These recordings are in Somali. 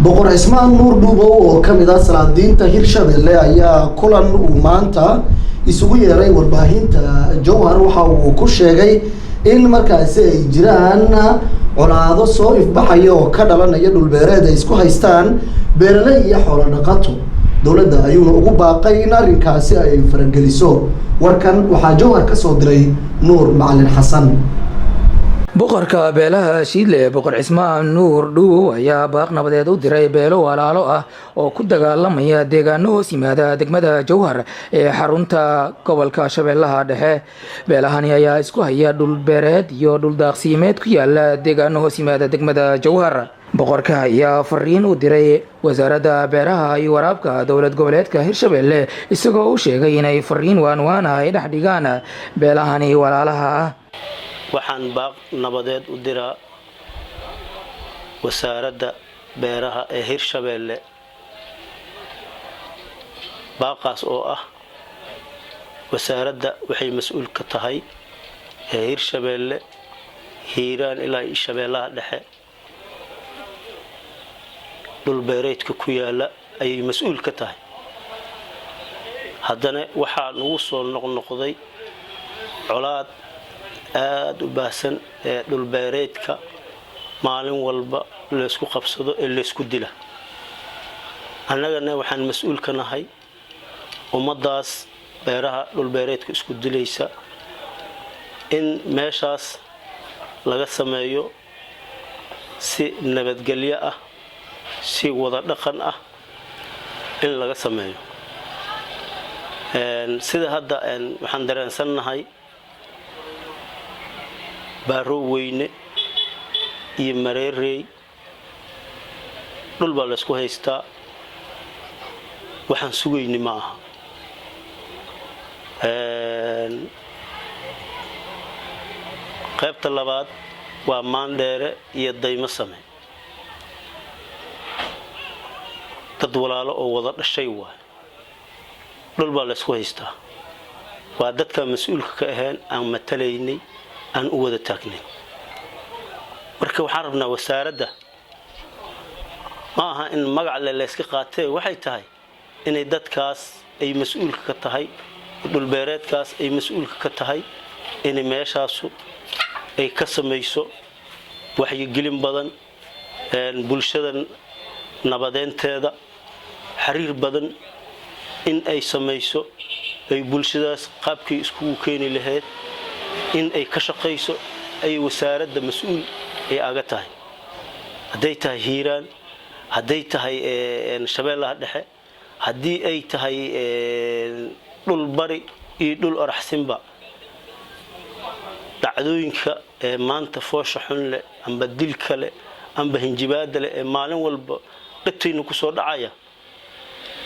boqor Ismaan Nuur Dhuubow oo kamid ah salaadiinta Hirshabelle ayaa kulan uu maanta isugu yeeray warbaahinta Jowhar waxa uu ku sheegay in markaas ay jiraan colaado soo ifbaxaya oo ka dhalanaya dhul beereed ay isku haystaan beeraley iyo xoolo dhaqato dawladda ayuuna ugu baaqay in arrinkaasi ay farageliso warkan waxaa Jowhar ka soo diray Nuur Macalin Xasan boqorka beelaha Shiidle boqor Ismaan Nuur Dhuubow ayaa baaq nabadeed u diray beelo walaalo ah oo ku dagaalamaya deegaano hoos yimaada degmada Jowhar ee xarunta gobolka Shabeellaha Dhexe beelahani ayaa isku haya dhul beereed iyo dhul daaqsimeed ku yaala deegaano hoos yimaada degmada Jowhar boqorka ayaa fariin u diray wasaaradda beeraha iyo waraabka dowlad goboleedka Hirshabelle isagoo u sheegay inay fariin waan ay dhex dhigaan beelahani walaalaha ah waxaan baaq nabadeed u diraa wasaaradda beeraha ee Hirshabelle baaqaas oo ah wasaaradda waxay mas'uul ka tahay Hirshabelle hiiraan ilaa Shabeellaha Dhexe dhul beereedka ku yaala ayay mas'uul ka tahay haddana waxaa nagu soo noqnoqday colaad aad u baasan ee dhul beereedka maalin walba la isku qabsado ee la isku dila annagana waxaan mas'uul ka nahay ummadaas beeraha dhul beereedka isku dilaysa in meeshaas laga sameeyo si nabadgelyo ah si wada dhaqan ah in laga sameeyo sida hadda waxaan dareensanahay baaro weyne iyo mareerey dhul baa la isku haystaa waxaan sugayni ma aha qaybta labaad waa maandheere iyo daymo same dad walaalo oo wada dhashay waay dhul baa la isku haystaa waa dadka mas'uulka ka ahayn aan matalaynay aan u wada taagnay marka waxaan rabnaa wasaaradda ma aha in magac la iska qaatay waxay tahay inay dadkaas ay mas'uulka ka tahay dhul beereedkaas ay mas'uulka ka tahay in meeshaasu ay ka sameeyso waxyigelin badan bulshada nabadeynteeda xiriir badan in ay sameeyso ay bulshadaas qaabkii isku keeni lahayd in ay ka shaqeyso ay wasaaradda mas'uul ay aga tahay haday tahay hiiraan haday tahay Shabeellaha Dhexe hadii ay tahay dhul bari iyo dhul oraxsinba dacdooyinka maanta foosha xun leh amba dil kale amba hinjibaad leh maalin walba dhigtayna ku soo dhacaya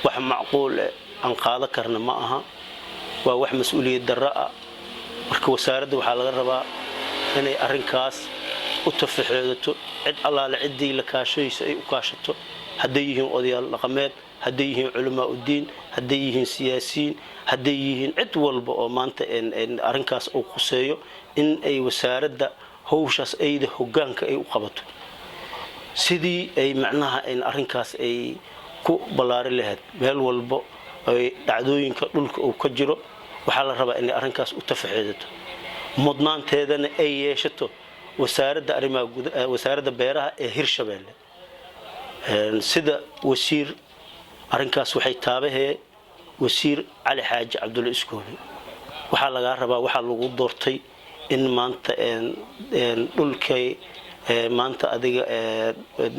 wax macquul aan qaada karna ma aha waa wax mas'uuliyad darro ah marka wasaaradda waxa laga rabaa inay arrinkaas u tafaxeedato cid allaale cidii la kaashayso ay u kaashato haday yihiin odayaal dhaqameed haday yihiin culamaa u diin haday yihiin siyaasiyiin haday yihiin cid walba oo maanta arrinkaas uu quseeyo in ay wasaaradda hawshaas ayda hoggaanka ay u qabato sidii ay macnaha in arrinkaas ay ku ballaarin lahayd meel walba ay dhacdooyinka dhulka uu ka jiro waxaa la rabaa in arrinkaas u tafaxeedato mudnaanteedana ay yeeshato wasaaradda beeraha ee Hirshabelle sida wasiir arrinkaas waxay taabahee wasiir Cali Xaaji Cabdulle Iskoobi waxaa laga rabaa waxa lagu doortay in maanta dhulkay maanta adiga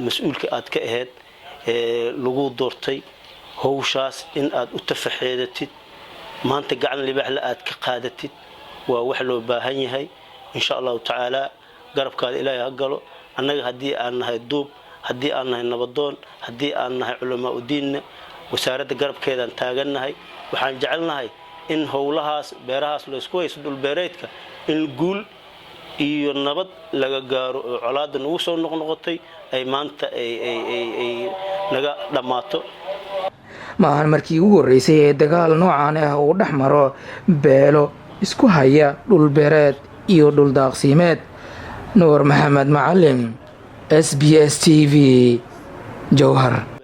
mas'uulka aad ka ahayd lagu doortay hawshaas in aad u tafaxeedatid maanta gacan libaxla aad ka qaadatid waa wax loo baahan yahay insha Allah taala garabkaada Ilaahay ha galo annaga hadii aan nahay duub hadii aan nahay nabadoon hadii aan nahay culamaa u diin wasaaradda garabkeedan taaganahay waxaan jecelnahay in howlahaas beerahaas la isku haysto dhul beereedka in guul iyo nabad laga gaaro colaadda nagu soo noqnoqotay ay maanta ay naga dhamaato maahan markii ugu horeysay ee dagaal noocan ah uu dhex maro beelo isku haya dhul beereed iyo dhul daaqsimeed Nuur Maxamed Macalin SBS TV jowhar.